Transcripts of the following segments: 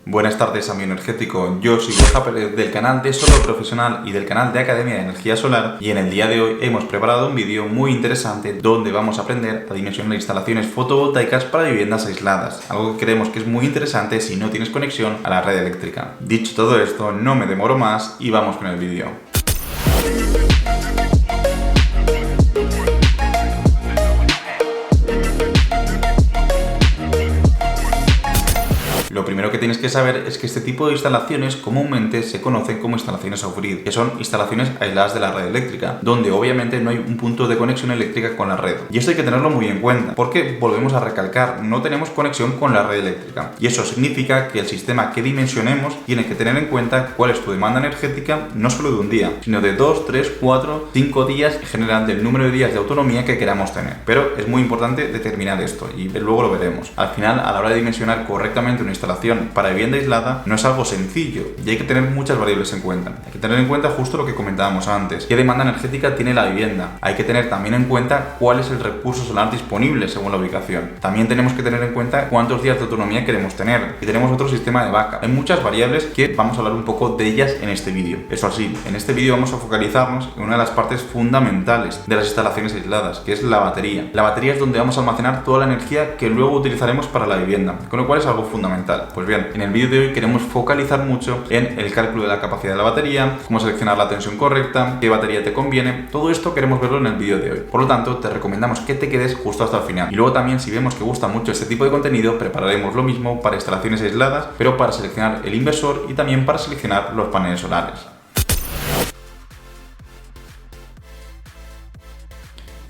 Buenas tardes, amigo energético. Yo soy Borja Pérez del canal de Solo Profesional y del canal de Academia de Energía Solar, y en el día de hoy hemos preparado un vídeo muy interesante donde vamos a aprender a dimensionar instalaciones fotovoltaicas para viviendas aisladas, algo que creemos que es muy interesante si no tienes conexión a la red eléctrica. Dicho todo esto, no me demoro más y vamos con el vídeo. Lo primero que tienes que saber es que este tipo de instalaciones comúnmente se conocen como instalaciones off-grid, que son instalaciones aisladas de la red eléctrica, donde obviamente no hay un punto de conexión eléctrica con la red. Y esto hay que tenerlo muy en cuenta, porque volvemos a recalcar, no tenemos conexión con la red eléctrica. Y eso significa que el sistema que dimensionemos tiene que tener en cuenta cuál es tu demanda energética, no solo de un día, sino de 2, 3, 4, 5 días, en general del número de días de autonomía que queramos tener. Pero es muy importante determinar esto, y luego lo veremos. Al final, a la hora de dimensionar correctamente una instalación para vivienda aislada no es algo sencillo y hay que tener muchas variables en cuenta. Hay que tener en cuenta justo lo que comentábamos antes: qué demanda energética tiene la vivienda. Hay que tener también en cuenta cuál es el recurso solar disponible según la ubicación. También tenemos que tener en cuenta cuántos días de autonomía queremos tener. Y tenemos otro sistema de backup. Hay muchas variables que vamos a hablar un poco de ellas en este vídeo. Eso sí, en este vídeo vamos a focalizarnos en una de las partes fundamentales de las instalaciones aisladas, que es la batería. La batería es donde vamos a almacenar toda la energía que luego utilizaremos para la vivienda, con lo cual es algo fundamental. Pues bien, en el vídeo de hoy queremos focalizar mucho en el cálculo de la capacidad de la batería, cómo seleccionar la tensión correcta, qué batería te conviene. Todo esto queremos verlo en el vídeo de hoy. Por lo tanto, te recomendamos que te quedes justo hasta el final. Y luego también, si vemos que gusta mucho este tipo de contenido, prepararemos lo mismo para instalaciones aisladas, pero para seleccionar el inversor y también para seleccionar los paneles solares.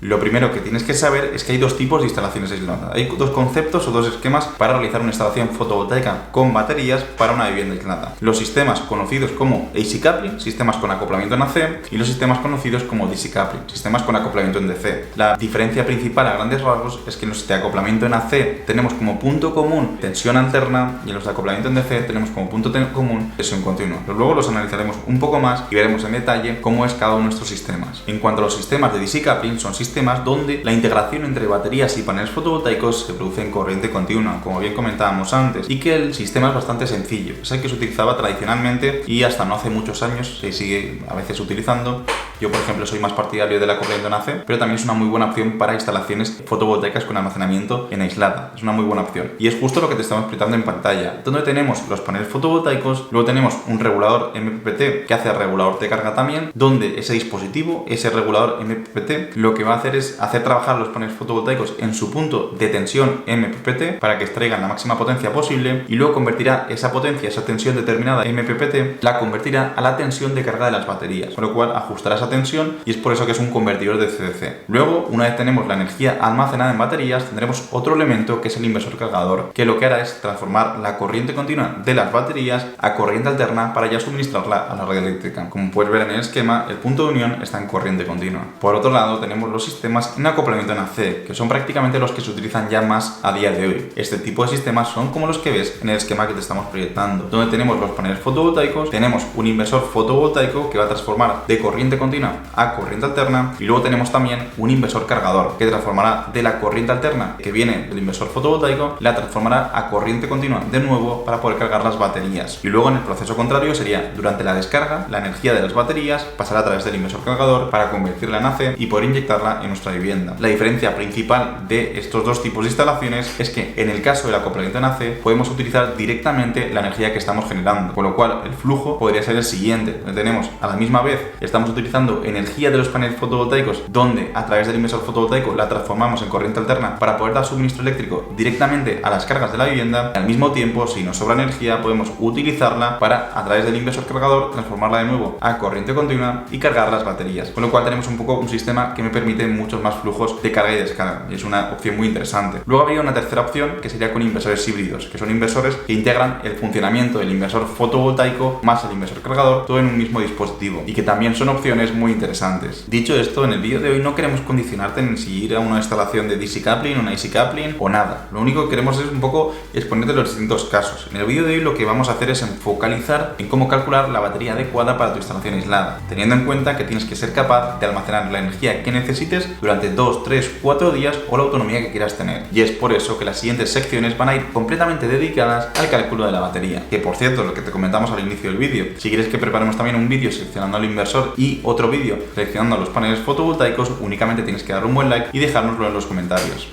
Lo primero que tienes que saber es que hay dos tipos de instalaciones aisladas. Hay dos conceptos o dos esquemas para realizar una instalación fotovoltaica con baterías para una vivienda aislada. Los sistemas conocidos como AC Coupling, sistemas con acoplamiento en AC, y los sistemas conocidos como DC Coupling, sistemas con acoplamiento en DC. La diferencia principal a grandes rasgos es que en los de acoplamiento en AC tenemos como punto común tensión alterna, y en los de acoplamiento en DC tenemos como punto común tensión continua. Pero luego los analizaremos un poco más y veremos en detalle cómo es cada uno de nuestros sistemas. En cuanto a los sistemas de DC Coupling, son sistemas donde la integración entre baterías y paneles fotovoltaicos se produce en corriente continua, como bien comentábamos antes, y que el sistema es bastante sencillo. Es el que se utilizaba tradicionalmente y hasta no hace muchos años se sigue a veces utilizando. Yo, por ejemplo, soy más partidario de la acoplamiento en AC, pero también es una muy buena opción para instalaciones fotovoltaicas con almacenamiento en aislada. Es una muy buena opción. Y es justo lo que te estamos explicando en pantalla, donde tenemos los paneles fotovoltaicos, luego tenemos un regulador MPPT que hace regulador de carga también, donde ese dispositivo, ese regulador MPPT, lo que va a hacer es hacer trabajar los paneles fotovoltaicos en su punto de tensión MPPT para que extraigan la máxima potencia posible, y luego convertirá esa potencia, esa tensión determinada MPPT, la convertirá a la tensión de carga de las baterías, con lo cual ajustará esa tensión, y es por eso que es un convertidor de CDC. Luego, una vez tenemos la energía almacenada en baterías, tendremos otro elemento que es el inversor cargador, que lo que hará es transformar la corriente continua de las baterías a corriente alterna para ya suministrarla a la red eléctrica. Como puedes ver en el esquema, el punto de unión está en corriente continua. Por otro lado, tenemos los sistemas en acoplamiento en AC, que son prácticamente los que se utilizan ya más a día de hoy. Este tipo de sistemas son como los que ves en el esquema que te estamos proyectando, donde tenemos los paneles fotovoltaicos, tenemos un inversor fotovoltaico que va a transformar de corriente continua a corriente alterna, y luego tenemos también un inversor cargador que transformará de la corriente alterna que viene del inversor fotovoltaico, la transformará a corriente continua de nuevo para poder cargar las baterías. Y luego en el proceso contrario sería: durante la descarga, la energía de las baterías pasará a través del inversor cargador para convertirla en AC y poder inyectarla en nuestra vivienda. La diferencia principal de estos dos tipos de instalaciones es que en el caso del acoplamiento en AC podemos utilizar directamente la energía que estamos generando, con lo cual el flujo podría ser el siguiente, donde tenemos a la misma vez estamos utilizando energía de los paneles fotovoltaicos, donde a través del inversor fotovoltaico la transformamos en corriente alterna para poder dar suministro eléctrico directamente a las cargas de la vivienda. Al mismo tiempo, si nos sobra energía, podemos utilizarla para, a través del inversor cargador, transformarla de nuevo a corriente continua y cargar las baterías, con lo cual tenemos un poco un sistema que me permite muchos más flujos de carga y descarga, y es una opción muy interesante. Luego habría una tercera opción, que sería con inversores híbridos, que son inversores que integran el funcionamiento del inversor fotovoltaico más el inversor cargador, todo en un mismo dispositivo, y que también son opciones muy interesantes. Dicho esto, en el vídeo de hoy no queremos condicionarte en si ir a una instalación de DC coupling, una AC coupling o nada. Lo único que queremos es un poco exponerte los distintos casos. En el vídeo de hoy lo que vamos a hacer es focalizar en cómo calcular la batería adecuada para tu instalación aislada, teniendo en cuenta que tienes que ser capaz de almacenar la energía que necesites durante 2, 3, 4 días o la autonomía que quieras tener. Y es por eso que las siguientes secciones van a ir completamente dedicadas al cálculo de la batería. Que por cierto, lo que te comentamos al inicio del vídeo, si quieres que preparemos también un vídeo seleccionando al inversor y otro vídeo seleccionando los paneles fotovoltaicos, únicamente tienes que darle un buen like y dejárnoslo en los comentarios.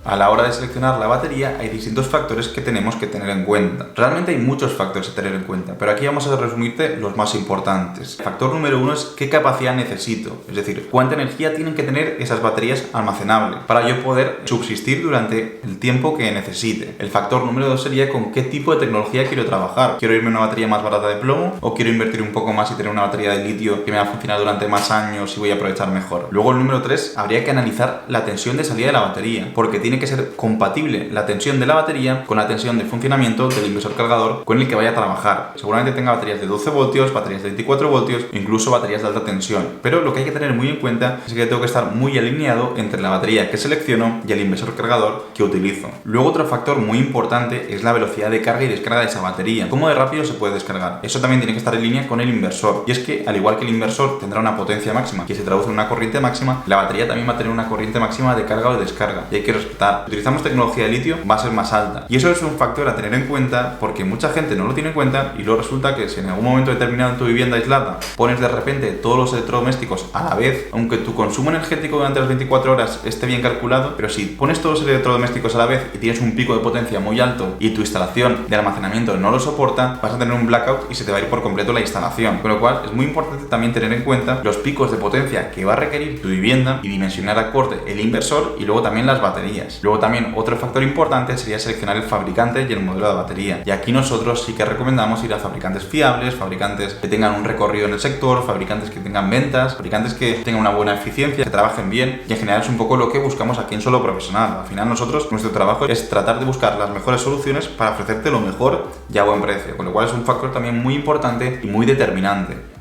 A la hora de seleccionar la batería hay distintos factores que tenemos que tener en cuenta. Realmente hay muchos factores a tener en cuenta, pero aquí vamos a resumirte los más importantes. El factor número 1 es qué capacidad necesito, es decir, cuánta energía tienen que tener esas baterías almacenables para yo poder subsistir durante el tiempo que necesite. El factor número 2 sería con qué tipo de tecnología quiero trabajar. ¿Quiero irme a una batería más barata de plomo o quiero invertir un poco más y tener una batería de litio que me va a funcionar durante más años y voy a aprovechar mejor? Luego el número 3, habría que analizar la tensión de salida de la batería, porque tiene que ser compatible la tensión de la batería con la tensión de funcionamiento del inversor cargador con el que vaya a trabajar. Seguramente tenga baterías de 12 voltios, baterías de 24 voltios, incluso baterías de alta tensión. Pero lo que hay que tener muy en cuenta es que tengo que estar muy alineado entre la batería que selecciono y el inversor cargador que utilizo. Luego otro factor muy importante es la velocidad de carga y descarga de esa batería. ¿Cómo de rápido se puede descargar? Eso también tiene que estar en línea con el inversor. Y es que al igual que el inversor tendrá una potencia máxima que se traduce en una corriente máxima, la batería también va a tener una corriente máxima de carga o de descarga. Y hay que respetar. Si utilizamos tecnología de litio, va a ser más alta. Y eso es un factor a tener en cuenta porque mucha gente no lo tiene en cuenta y luego resulta que si en algún momento determinado en tu vivienda aislada pones de repente todos los electrodomésticos a la vez, aunque tu consumo energético durante las 24 horas esté bien calculado, pero si pones todos los electrodomésticos a la vez y tienes un pico de potencia muy alto y tu instalación de almacenamiento no lo soporta, vas a tener un blackout y se te va a ir por completo la instalación. Con lo cual es muy importante también tener en cuenta los picos de potencia que va a requerir tu vivienda y dimensionar acorde el inversor y luego también las baterías. Luego también otro factor importante sería seleccionar el fabricante y el modelo de batería. Y aquí nosotros sí que recomendamos ir a fabricantes fiables, fabricantes que tengan un recorrido en el sector, fabricantes que tengan ventas, fabricantes que tengan una buena eficiencia, que trabajen bien, y en general es un poco lo que buscamos aquí en Solo Profesional. Al final nosotros, nuestro trabajo es tratar de buscar las mejores soluciones para ofrecerte lo mejor y a buen precio, con lo cual es un factor también muy importante y muy determinante.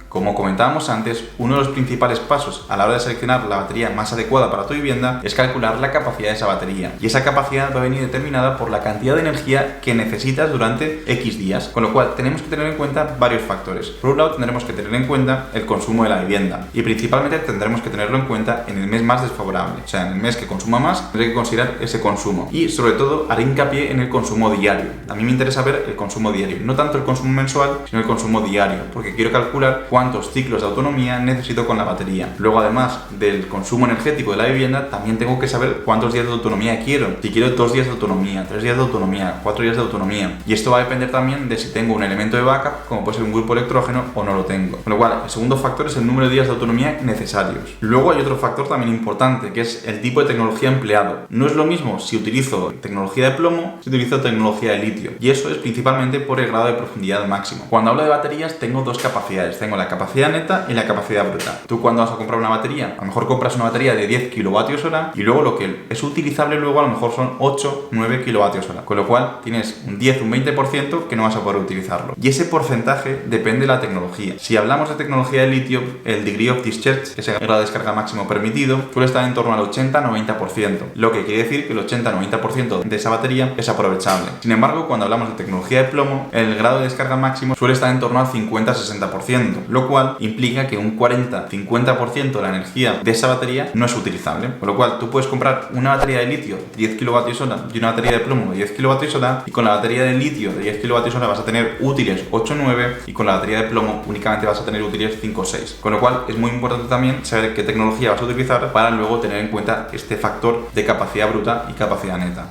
Como comentábamos antes, uno de los principales pasos a la hora de seleccionar la batería más adecuada para tu vivienda es calcular la capacidad de esa batería. Y esa capacidad va a venir determinada por la cantidad de energía que necesitas durante X días, con lo cual tenemos que tener en cuenta varios factores. Por un lado, tendremos que tener en cuenta el consumo de la vivienda y principalmente tendremos que tenerlo en cuenta en el mes más desfavorable, o sea, en el mes que consuma más, tendré que considerar ese consumo y sobre todo haré hincapié en el consumo diario. A mí me interesa ver el consumo diario, no tanto el consumo mensual, sino el consumo diario, porque quiero calcular cuántos ciclos de autonomía necesito con la batería. Luego, además del consumo energético de la vivienda, también tengo que saber cuántos días de autonomía quiero. Si quiero 2 días de autonomía, 3 días de autonomía, 4 días de autonomía. Y esto va a depender también de si tengo un elemento de backup, como puede ser un grupo electrógeno, o no lo tengo. Con lo cual, el segundo factor es el número de días de autonomía necesarios. Luego hay otro factor también importante, que es el tipo de tecnología empleado. No es lo mismo si utilizo tecnología de plomo, si utilizo tecnología de litio. Y eso es principalmente por el grado de profundidad máximo. Cuando hablo de baterías, tengo dos capacidades. Tengo la capacidad neta y la capacidad bruta. Tú cuando vas a comprar una batería, a lo mejor compras una batería de 10 kWh y luego lo que es utilizable luego a lo mejor son 8, 9 kWh. Con lo cual tienes un 10, un 20% que no vas a poder utilizarlo. Y ese porcentaje depende de la tecnología. Si hablamos de tecnología de litio, el degree of discharge, que es el grado de descarga máximo permitido, suele estar en torno al 80-90%. Lo que quiere decir que el 80-90% de esa batería es aprovechable. Sin embargo, cuando hablamos de tecnología de plomo, el grado de descarga máximo suele estar en torno al 50-60%, lo cual implica que un 40-50% de la energía de esa batería no es utilizable. Con lo cual, tú puedes comprar una batería de litio de 10 kWh y una batería de plomo de 10 kWh y con la batería de litio de 10 kWh vas a tener útiles 8-9 y con la batería de plomo únicamente vas a tener útiles 5-6. Con lo cual, es muy importante también saber qué tecnología vas a utilizar para luego tener en cuenta este factor de capacidad bruta y capacidad neta.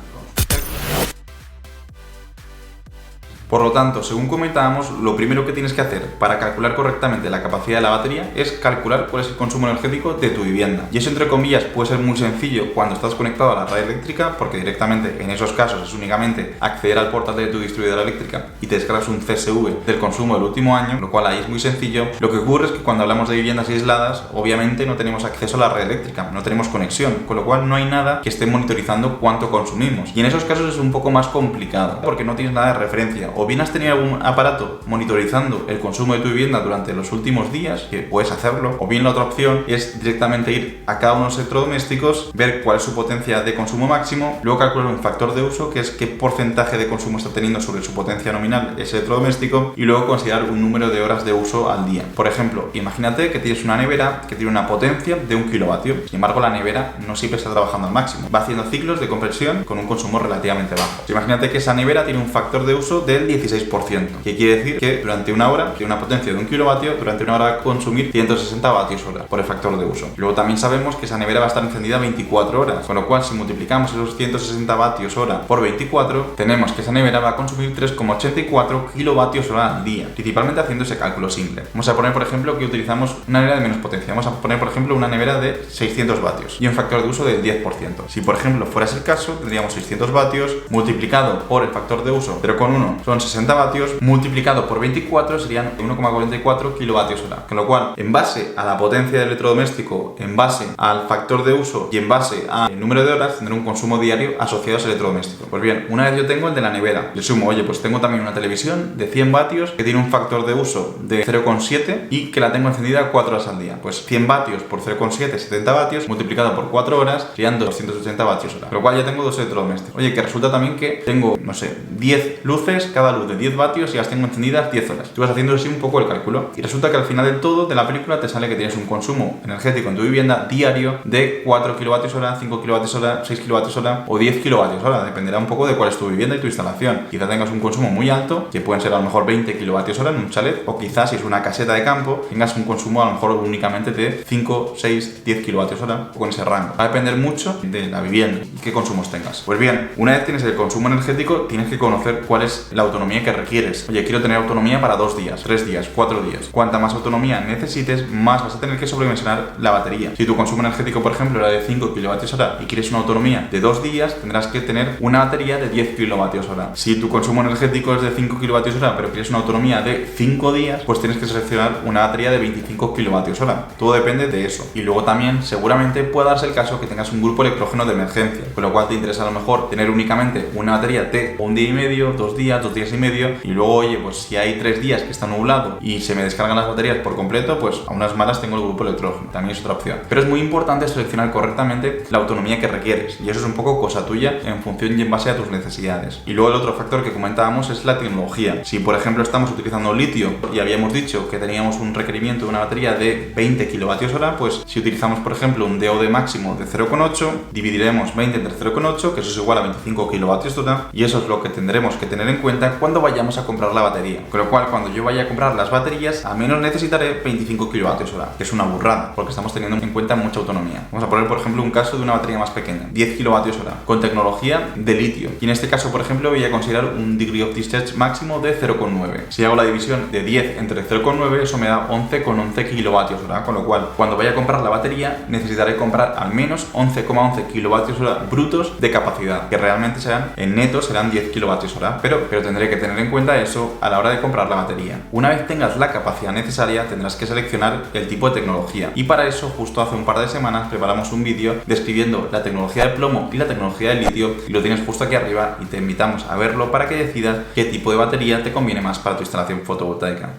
Por lo tanto, según comentábamos, lo primero que tienes que hacer para calcular correctamente la capacidad de la batería es calcular cuál es el consumo energético de tu vivienda. Y eso, entre comillas, puede ser muy sencillo cuando estás conectado a la red eléctrica, porque directamente en esos casos es únicamente acceder al portal de tu distribuidora eléctrica y te descargas un CSV del consumo del último año, lo cual ahí es muy sencillo. Lo que ocurre es que cuando hablamos de viviendas aisladas, obviamente no tenemos acceso a la red eléctrica, no tenemos conexión, con lo cual no hay nada que esté monitorizando cuánto consumimos. Y en esos casos es un poco más complicado, porque no tienes nada de referencia. O bien has tenido algún aparato monitorizando el consumo de tu vivienda durante los últimos días, que puedes hacerlo, o bien la otra opción es directamente ir a cada uno de los electrodomésticos, ver cuál es su potencia de consumo máximo, luego calcular un factor de uso, que es qué porcentaje de consumo está teniendo sobre su potencia nominal ese electrodoméstico, y luego considerar un número de horas de uso al día. Por ejemplo, imagínate que tienes una nevera que tiene una potencia de 1 kilovatio. Sin embargo, la nevera no siempre está trabajando al máximo. Va haciendo ciclos de compresión con un consumo relativamente bajo. Imagínate que esa nevera tiene un factor de uso del 16%, que quiere decir que durante una hora tiene una potencia de 1 kilovatio, durante una hora va a consumir 160 vatios hora por el factor de uso. Luego también sabemos que esa nevera va a estar encendida 24 horas, con lo cual si multiplicamos esos 160 vatios hora por 24, tenemos que esa nevera va a consumir 3,84 kilovatios hora al día, principalmente haciendo ese cálculo simple. Vamos a poner, por ejemplo, que utilizamos una nevera de menos potencia. Vamos a poner, por ejemplo, una nevera de 600 vatios y un factor de uso del 10%. Si, por ejemplo, fuera ese el caso, tendríamos 600 vatios multiplicado por el factor de uso 0,1 son 60 vatios, multiplicado por 24 serían 1,44 kilovatios hora. Con lo cual, en base a la potencia del electrodoméstico, en base al factor de uso y en base al número de horas, tendré un consumo diario asociado a ese electrodoméstico. Pues bien, una vez yo tengo el de la nevera, le sumo, oye, pues tengo también una televisión de 100 vatios que tiene un factor de uso de 0,7 y que la tengo encendida 4 horas al día. Pues 100 vatios por 0,7, 70 vatios, multiplicado por 4 horas, serían 280 vatios hora. Con lo cual ya tengo dos electrodomésticos. Oye, que resulta también que tengo, no sé, 10 luces, cada luz de 10 vatios y las tengo encendidas 10 horas. Tú vas haciendo así un poco el cálculo y resulta que al final del todo de la película te sale que tienes un consumo energético en tu vivienda diario de 4 kilovatios hora, 5 kilovatios hora, 6 kilovatios hora o 10 kilovatios hora. Dependerá un poco de cuál es tu vivienda y tu instalación. Quizá tengas un consumo muy alto, que pueden ser a lo mejor 20 kilovatios hora en un chalet, o quizás si es una caseta de campo, tengas un consumo a lo mejor únicamente de 5, 6, 10 kilovatios hora o con ese rango. Va a depender mucho de la vivienda y qué consumos tengas. Pues bien, una vez tienes el consumo energético, tienes que conocer cuál es la autonomía que requieres. Oye, quiero tener autonomía para 2 días, 3 días, 4 días. Cuanta más autonomía necesites, más vas a tener que sobredimensionar la batería. Si tu consumo energético, por ejemplo, era de 5 kilovatios hora y quieres una autonomía de 2 días, tendrás que tener una batería de 10 kilovatios hora. Si tu consumo energético es de 5 kilovatios hora, pero quieres una autonomía de 5 días, pues tienes que seleccionar una batería de 25 kilovatios hora. Todo depende de eso. Y luego también, seguramente, puede darse el caso que tengas un grupo electrógeno de emergencia, con lo cual te interesa a lo mejor tener únicamente una batería de 1 día y medio, 2 días, 2 días y medio, y luego, oye, pues si hay 3 días que está nublado y se me descargan las baterías por completo, pues a unas malas tengo el grupo electrógeno, también es otra opción. Pero es muy importante seleccionar correctamente la autonomía que requieres, y eso es un poco cosa tuya en función y en base a tus necesidades. Y luego el otro factor que comentábamos es la tecnología. Si, por ejemplo, estamos utilizando litio y habíamos dicho que teníamos un requerimiento de una batería de 20 kilovatios hora, pues si utilizamos, por ejemplo, un DOD máximo de 0,8, dividiremos 20 entre 0,8, que eso es igual a 25 kilovatios hora, y eso es lo que tendremos que tener en cuenta cuando vayamos a comprar la batería. Con lo cual, cuando yo vaya a comprar las baterías, al menos necesitaré 25 kilovatios hora, que es una burrada, porque estamos teniendo en cuenta mucha autonomía. Vamos a poner, por ejemplo, un caso de una batería más pequeña, 10 kilovatios hora, con tecnología de litio. Y en este caso, por ejemplo, voy a considerar un degree of discharge máximo de 0,9. Si hago la división de 10 entre 0,9, eso me da 11,11 kilovatios hora, con lo cual, cuando vaya a comprar la batería, necesitaré comprar al menos 11,11 kilovatios hora brutos de capacidad, que realmente serán, en neto, serán 10 kilovatios hora, pero tendré que tener en cuenta eso a la hora de comprar la batería. Una vez tengas la capacidad necesaria, tendrás que seleccionar el tipo de tecnología, y para eso, justo hace un par de semanas, preparamos un vídeo describiendo la tecnología de plomo y la tecnología de litio, y lo tienes justo aquí arriba, y te invitamos a verlo para que decidas qué tipo de batería te conviene más para tu instalación fotovoltaica.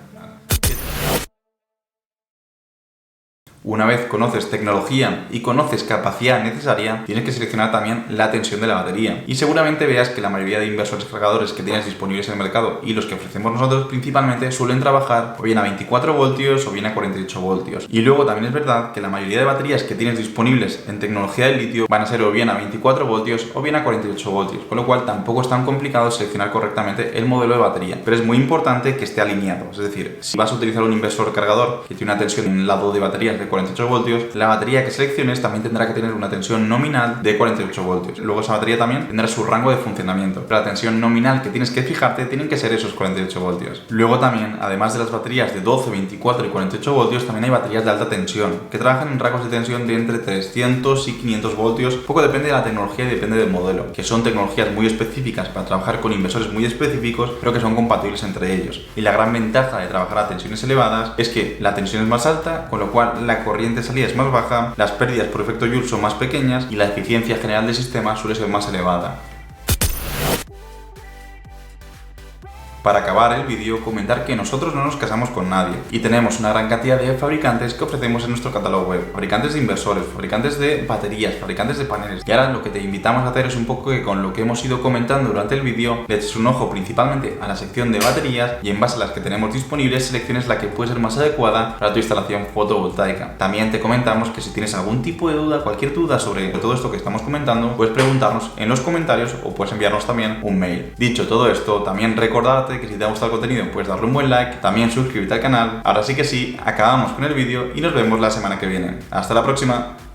Una vez conoces tecnología y conoces capacidad necesaria, tienes que seleccionar también la tensión de la batería. Y seguramente veas que la mayoría de inversores cargadores que tienes disponibles en el mercado y los que ofrecemos nosotros principalmente suelen trabajar o bien a 24 voltios o bien a 48 voltios. Y luego también es verdad que la mayoría de baterías que tienes disponibles en tecnología de litio van a ser o bien a 24 voltios o bien a 48 voltios, con lo cual tampoco es tan complicado seleccionar correctamente el modelo de batería. Pero es muy importante que esté alineado, es decir, si vas a utilizar un inversor cargador que tiene una tensión en el lado de baterías de 48 voltios, la batería que selecciones también tendrá que tener una tensión nominal de 48 voltios. Luego esa batería también tendrá su rango de funcionamiento, pero la tensión nominal que tienes que fijarte tienen que ser esos 48 voltios. Luego también, además de las baterías de 12, 24 y 48 voltios, también hay baterías de alta tensión, que trabajan en rangos de tensión de entre 300 y 500 voltios, poco depende de la tecnología y depende del modelo, que son tecnologías muy específicas para trabajar con inversores muy específicos, pero que son compatibles entre ellos. Y la gran ventaja de trabajar a tensiones elevadas es que la tensión es más alta, con lo cual la corriente de salida es más baja, las pérdidas por efecto Joule son más pequeñas y la eficiencia general del sistema suele ser más elevada. Para acabar el vídeo, comentar que nosotros no nos casamos con nadie y tenemos una gran cantidad de fabricantes que ofrecemos en nuestro catálogo web. Fabricantes de inversores, fabricantes de baterías, fabricantes de paneles. Y ahora lo que te invitamos a hacer es un poco que con lo que hemos ido comentando durante el vídeo, le eches un ojo principalmente a la sección de baterías y en base a las que tenemos disponibles, selecciones la que puede ser más adecuada para tu instalación fotovoltaica. También te comentamos que si tienes algún tipo de duda, cualquier duda sobre todo esto que estamos comentando, puedes preguntarnos en los comentarios o puedes enviarnos también un mail. Dicho todo esto, también recordarte que si te ha gustado el contenido puedes darle un buen like, también suscríbete al canal. Ahora sí que sí, acabamos con el vídeo y nos vemos la semana que viene. ¡Hasta la próxima!